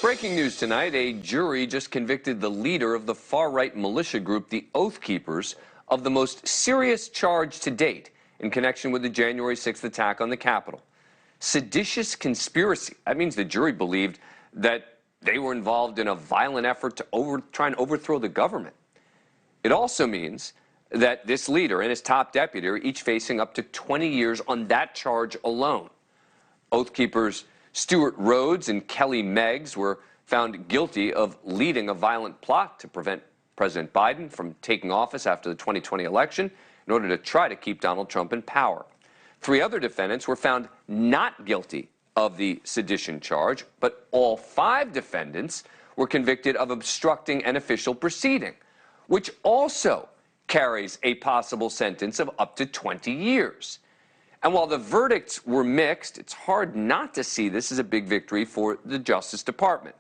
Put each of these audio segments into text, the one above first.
Breaking news tonight, a jury just convicted the leader of the far-right militia group, the Oath Keepers, of the most serious charge to date in connection with the January 6th attack on the Capitol. Seditious conspiracy. That means the jury believed that they were involved in a violent effort to try and overthrow the government. It also means that this leader and his top deputy are each facing up to 20 years on that charge alone. Oath Keepers Stewart Rhodes and Kelly Meggs were found guilty of leading a violent plot to prevent President Biden from taking office after the 2020 election in order to try to keep Donald Trump in power. 3 other defendants were found not guilty of the sedition charge, but all 5 defendants were convicted of obstructing an official proceeding, which also carries a possible sentence of up to 20 years. And while the verdicts were mixed, it's hard not to see this as a big victory for the Justice Department.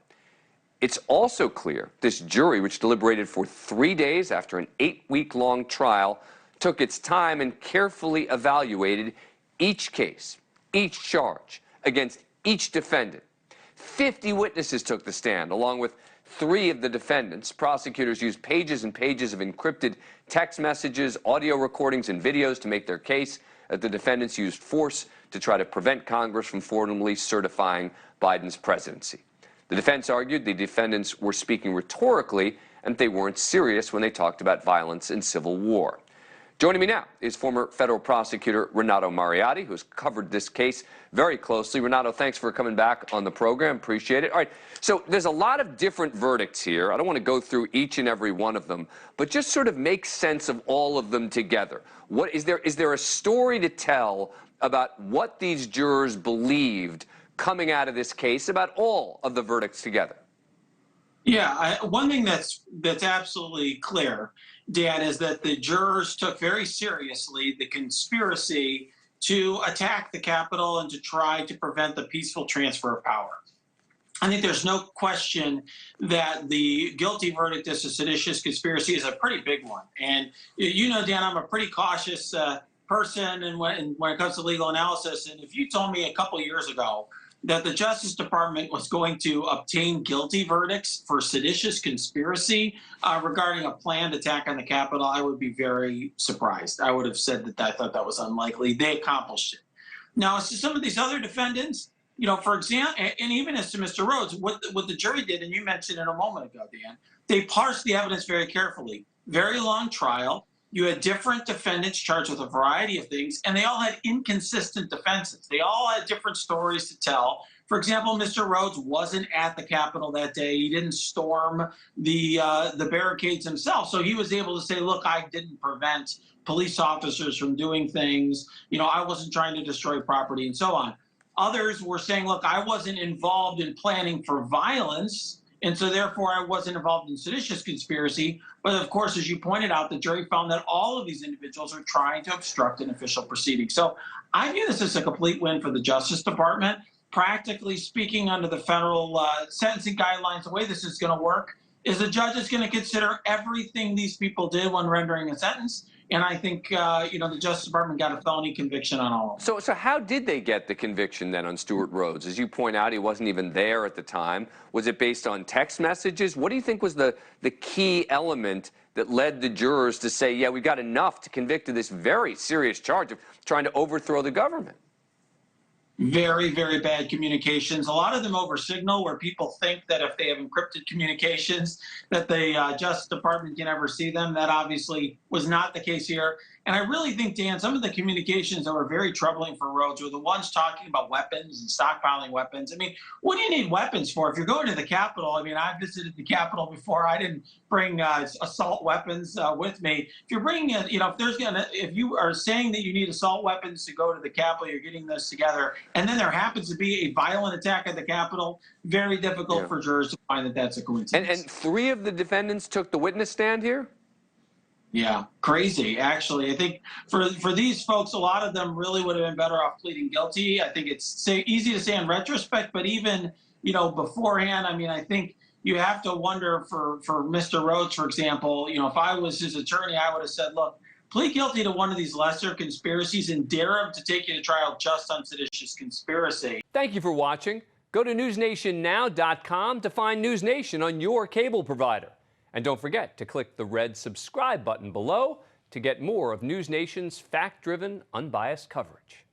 It's also clear this jury, which deliberated for 3 days after an 8-week-long trial, took its time and carefully evaluated each case, each charge, against each defendant. 50 witnesses took the stand, along with 3 of the defendants. Prosecutors used pages and pages of encrypted text messages, audio recordings, and videos to make their case that the defendants used force to try to prevent Congress from formally certifying Biden's presidency. The defense argued the defendants were speaking rhetorically and they weren't serious when they talked about violence and civil war. Joining me now is former federal prosecutor Renato Mariotti, who's covered this case very closely. Renato, thanks for coming back on the program. Appreciate it. All right, so there's a lot of different verdicts here. I don't want to go through each and every one of them, but just sort of make sense of all of them together. What is there a story to tell about what these jurors believed coming out of this case about all of the verdicts together? Yeah, one thing that's absolutely clear, Dan, is that the jurors took very seriously the conspiracy to attack the Capitol and to try to prevent the peaceful transfer of power. I think there's no question that the guilty verdict as a seditious conspiracy is a pretty big one. And you know, Dan, I'm a pretty cautious person and when it comes to legal analysis. And if you told me a couple years ago that the Justice Department was going to obtain guilty verdicts for seditious conspiracy regarding a planned attack on the Capitol, I would be very surprised. I would have said that I thought that was unlikely. They accomplished it. Now, as to some of these other defendants, you know, for example, and even as to Mr. Rhodes, what the jury did, and you mentioned it a moment ago, Dan, they parsed the evidence very carefully. Very long trial. You had different defendants charged with a variety of things, and they all had inconsistent defenses. They all had different stories to tell. For example, Mr. Rhodes wasn't at the Capitol that day. He didn't storm the barricades himself. So he was able to say, look, I didn't prevent police officers from doing things. You know, I wasn't trying to destroy property and so on. Others were saying, look, I wasn't involved in planning for violence, and so therefore I wasn't involved in seditious conspiracy. But of course, as you pointed out, the jury found that all of these individuals are trying to obstruct an official proceeding. So I view this as a complete win for the Justice Department. Practically speaking, under the federal sentencing guidelines, the way this is going to work is the judge is going to consider everything these people did when rendering a sentence. And I think, you know, the Justice Department got a felony conviction on all of them. So how did they get the conviction then on Stewart Rhodes? As you point out, he wasn't even there at the time. Was it based on text messages? What do you think was the key element that led the jurors to say, yeah, we got enough to convict of this very serious charge of trying to overthrow the government? Very, very bad communications. A lot of them over signal, where people think that if they have encrypted communications that the Justice Department can never see them. That obviously was not the case here. And I really think, Dan, some of the communications that were very troubling for Rhodes were the ones talking about weapons and stockpiling weapons. I mean, what do you need weapons for? If you're going to the Capitol, I mean, I visited the Capitol before. I didn't bring assault weapons with me. If you're bringing, you know, if you are saying that you need assault weapons to go to the Capitol, you're getting this together, and then there happens to be a violent attack at the Capitol, very difficult for jurors to find that that's a coincidence. And 3 of the defendants took the witness stand here? Yeah, crazy, actually. I think for these folks, a lot of them really would have been better off pleading guilty. I think it's easy to say in retrospect, but even, you know, beforehand, I mean, I think you have to wonder for Mr. Rhodes, for example, you know, if I was his attorney, I would have said, look, plead guilty to one of these lesser conspiracies and dare him to take you to trial just on seditious conspiracy. Thank you for watching. Go to newsnationnow.com to find NewsNation on your cable provider. And don't forget to click the red subscribe button below to get more of NewsNation's fact-driven, unbiased coverage.